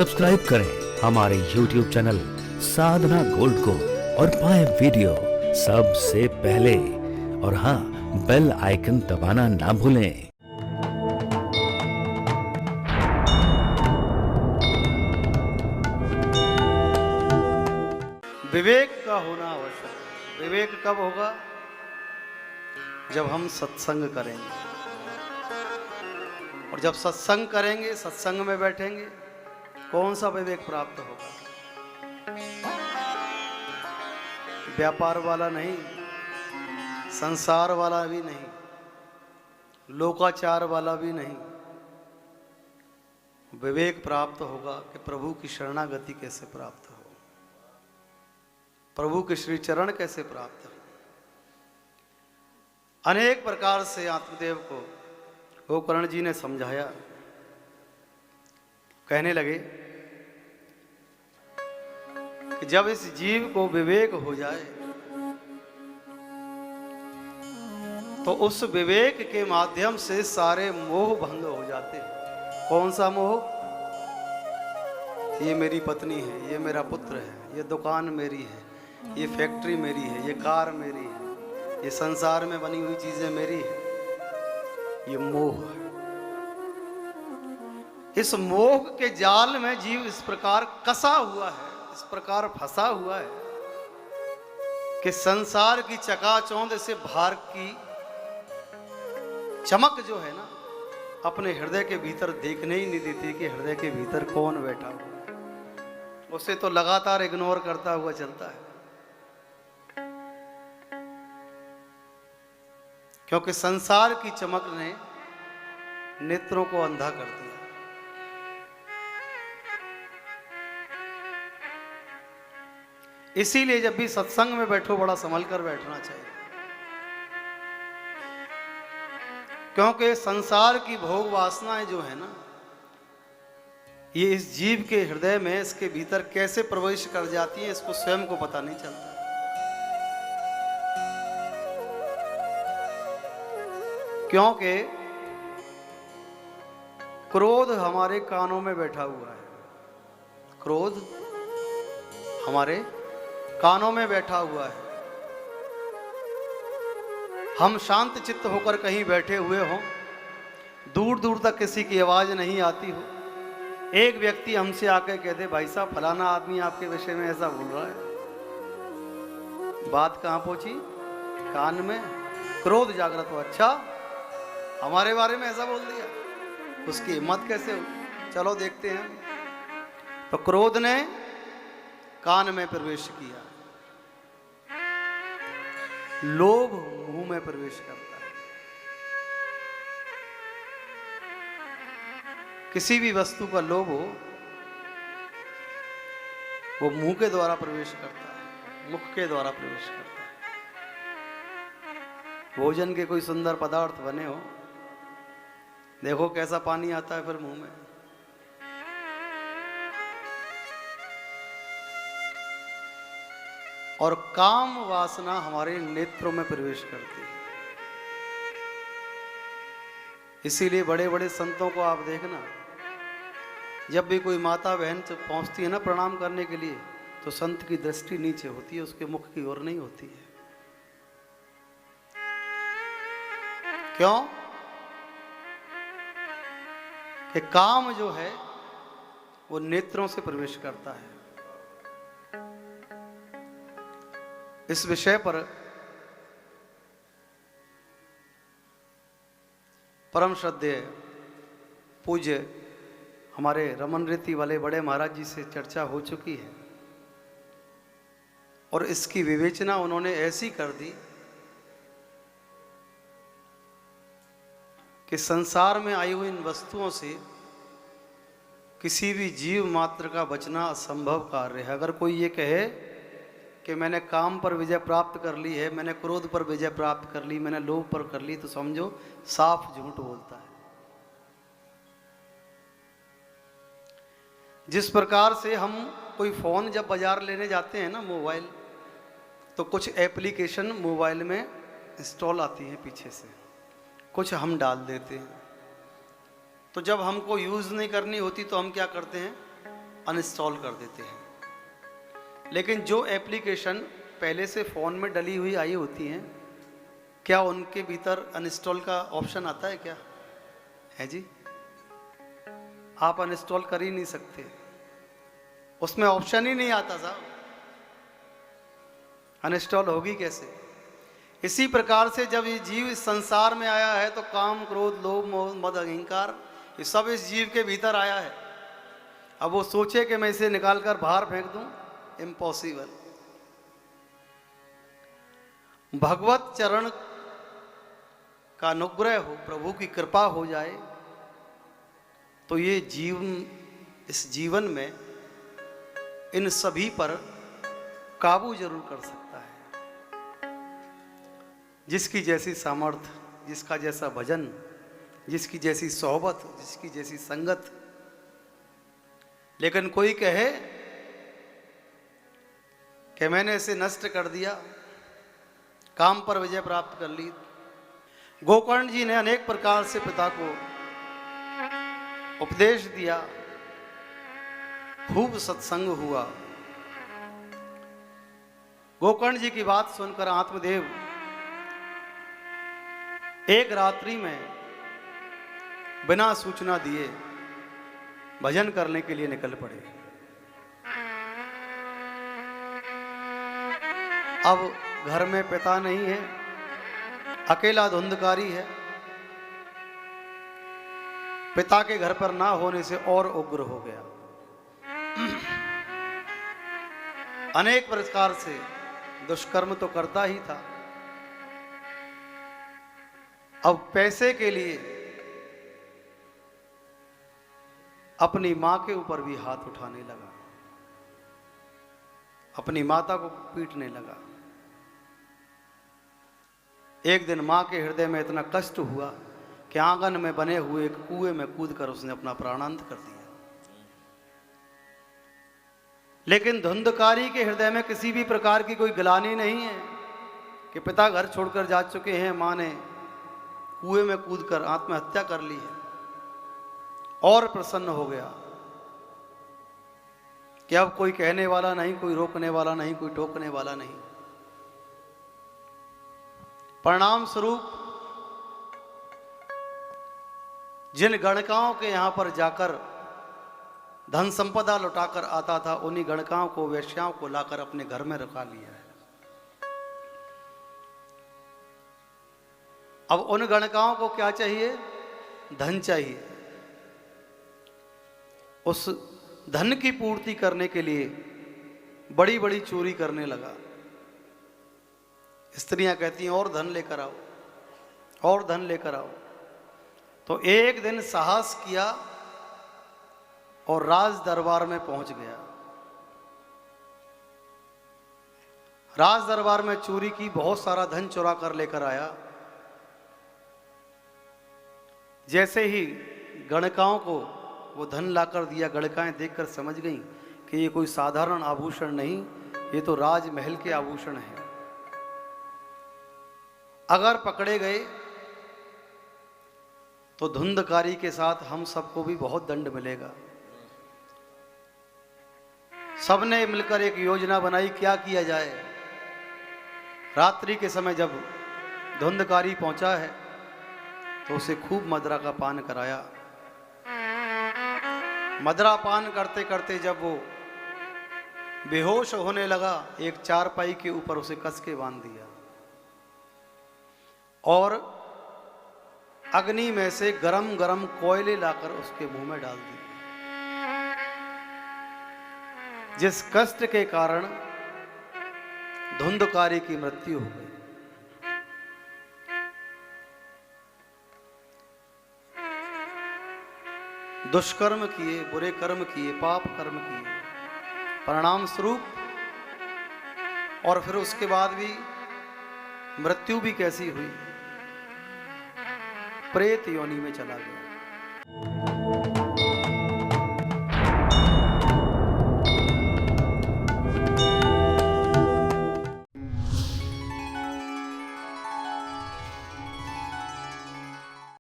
Subscribe करें हमारे YouTube channel साधना gold को और पाएं वीडियो सबसे पहले। और हाँ, बेल आइकन दबाना ना भूलें। विवेक का होना आवश्यक है। विवेक कब होगा? जब हम सत्संग करेंगे। और जब सत्संग करेंगे, सत्संग में बैठेंगे, कौन सा विवेक प्राप्त होगा? व्यापार वाला नहीं, संसार वाला भी नहीं, लोकाचार वाला भी नहीं। विवेक प्राप्त होगा कि प्रभु की शरणागति कैसे प्राप्त हो, प्रभु के श्री चरण कैसे प्राप्त हो। अनेक प्रकार से आत्मदेव को गोकर्ण जी ने समझाया। कहने लगे कि जब इस जीव को विवेक हो जाए तो उस विवेक के माध्यम से सारे मोह भंग हो जाते हैं। कौन सा मोह? ये मेरी पत्नी है, ये मेरा पुत्र है, ये दुकान मेरी है, ये फैक्ट्री मेरी है, ये कार मेरी है, ये संसार में बनी हुई चीजें मेरी है। ये मोह है। इस मोह के जाल में जीव इस प्रकार कसा हुआ है, इस प्रकार फंसा हुआ है कि संसार की चकाचौंध से भार की चमक जो है ना, अपने हृदय के भीतर देखने ही नहीं देती कि हृदय के भीतर कौन बैठा हुआ। उसे तो लगातार इग्नोर करता हुआ चलता है, क्योंकि संसार की चमक ने नेत्रों को अंधा कर दिया। इसीलिए जब भी सत्संग में बैठो, बड़ा संभल कर बैठना चाहिए, क्योंकि संसार की भोग वासनाएं जो है ना, ये इस जीव के हृदय में, इसके भीतर कैसे प्रवेश कर जाती है, इसको स्वयं को पता नहीं चलता। क्योंकि क्रोध हमारे कानों में बैठा हुआ है, क्रोध हमारे कानों में बैठा हुआ है। हम शांत चित्त होकर कहीं बैठे हुए हों, दूर दूर तक किसी की आवाज नहीं आती हो, एक व्यक्ति हमसे आकर कह दे, भाई साहब फलाना आदमी आपके विषय में ऐसा बोल रहा है। बात कहाँ पहुंची? कान में। क्रोध जागृत हो, अच्छा हमारे बारे में ऐसा बोल दिया, उसकी हिम्मत कैसे हो, चलो देखते हैं। तो क्रोध ने कान में प्रवेश किया, लोभ मुंह में प्रवेश करता है। किसी भी वस्तु का लोभ हो, वो मुंह के द्वारा प्रवेश करता है, मुख के द्वारा प्रवेश करता है। भोजन के कोई सुंदर पदार्थ बने हो, देखो कैसा पानी आता है फिर मुंह में। और काम वासना हमारे नेत्रों में प्रवेश करती है। इसीलिए बड़े बड़े संतों को आप देखना, जब भी कोई माता बहन पहुंचती है ना प्रणाम करने के लिए, तो संत की दृष्टि नीचे होती है, उसके मुख की ओर नहीं होती है। क्यों? कि काम जो है वो नेत्रों से प्रवेश करता है। इस विषय पर परम श्रद्धेय पूज्य हमारे रमन रीति वाले बड़े महाराज जी से चर्चा हो चुकी है, और इसकी विवेचना उन्होंने ऐसी कर दी कि संसार में आई हुई इन वस्तुओं से किसी भी जीव मात्र का बचना असंभव कार्य है। अगर कोई ये कहे कि मैंने काम पर विजय प्राप्त कर ली है, मैंने क्रोध पर विजय प्राप्त कर ली, मैंने लोभ पर कर ली, तो समझो साफ झूठ बोलता है। जिस प्रकार से हम कोई फोन जब बाजार लेने जाते हैं ना, मोबाइल, तो कुछ एप्लीकेशन मोबाइल में इंस्टॉल आती है पीछे से, कुछ हम डाल देते हैं। तो जब हमको यूज़ नहीं करनी होती तो हम क्या करते हैं, अनइंस्टॉल कर देते हैं। लेकिन जो एप्लीकेशन पहले से फ़ोन में डली हुई आई होती हैं, क्या उनके भीतर अनइंस्टॉल का ऑप्शन आता है क्या? है जी? आप अनइंस्टॉल कर ही नहीं सकते, उसमें ऑप्शन ही नहीं आता साहब, अनइंस्टॉल होगी कैसे? इसी प्रकार से जब ये जीव इस संसार में आया है तो काम, क्रोध, लोभ, मोह, मद, अहंकार ये सब इस जीव के भीतर आया है। अब वो सोचे कि मैं इसे निकाल कर बाहर फेंक दूं, इम्पॉसिबल। भगवत चरण का अनुग्रह हो, प्रभु की कृपा हो जाए तो ये इस जीवन में इन सभी पर काबू जरूर कर सकता है। जिसकी जैसी सामर्थ्य, जिसका जैसा भजन, जिसकी जैसी सोहबत, जिसकी जैसी संगत। लेकिन कोई कहे कि मैंने इसे नष्ट कर दिया, काम पर विजय प्राप्त कर ली। गोकर्ण जी ने अनेक प्रकार से पिता को उपदेश दिया, खूब सत्संग हुआ। गोकर्ण जी की बात सुनकर आत्मदेव एक रात्रि में बिना सूचना दिए भजन करने के लिए निकल पड़े। अब घर में पिता नहीं है, अकेला धुंधकारी है। पिता के घर पर ना होने से और उग्र हो गया। अनेक प्रकार से दुष्कर्म तो करता ही था। अब पैसे के लिए अपनी मां के ऊपर भी हाथ उठाने लगा, अपनी माता को पीटने लगा। एक दिन मां के हृदय में इतना कष्ट हुआ कि आंगन में बने हुए एक कुएं में कूदकर उसने अपना प्राणांत कर दिया। लेकिन धुंधकारी के हृदय में किसी भी प्रकार की कोई ग्लानि नहीं है कि पिता घर छोड़कर जा चुके हैं, मां ने कुएं में कूदकर आत्महत्या कर ली है। और प्रसन्न हो गया कि अब कोई कहने वाला नहीं, कोई रोकने वाला नहीं, कोई टोकने वाला नहीं। परिणाम स्वरूप जिन गणकाओं के यहां पर जाकर धन संपदा लुटाकर आता था, उन्हीं गणकाओं को, वेश्याओं को लाकर अपने घर में रखा लिया है। अब उन गणकाओं को क्या चाहिए? धन चाहिए। उस धन की पूर्ति करने के लिए बड़ी बड़ी चोरी करने लगा। स्त्रियां कहती हैं और धन लेकर आओ, और धन लेकर आओ। तो एक दिन साहस किया और राज दरबार में पहुंच गया। राज दरबार में चोरी की, बहुत सारा धन चुरा कर लेकर आया। जैसे ही गणकाओं को वो धन लाकर दिया, गणकाएं देखकर समझ गईं कि ये कोई साधारण आभूषण नहीं, ये तो राजमहल के आभूषण हैं। अगर पकड़े गए तो धुंधकारी के साथ हम सबको भी बहुत दंड मिलेगा। सबने मिलकर एक योजना बनाई, क्या किया जाए। रात्रि के समय जब धुंधकारी पहुंचा है तो उसे खूब मदरा का पान कराया। मदरा पान करते करते जब वो बेहोश होने लगा, एक चारपाई के ऊपर उसे कस के बांध दिया और अग्नि में से गरम गरम कोयले लाकर उसके मुंह में डाल दिए। जिस कष्ट के कारण धुंधकारी की मृत्यु हो गई। दुष्कर्म किए, बुरे कर्म किए, पाप कर्म किए, परिणाम स्वरूप, और फिर उसके बाद भी मृत्यु भी कैसी हुई, प्रेत योनि में चला गया।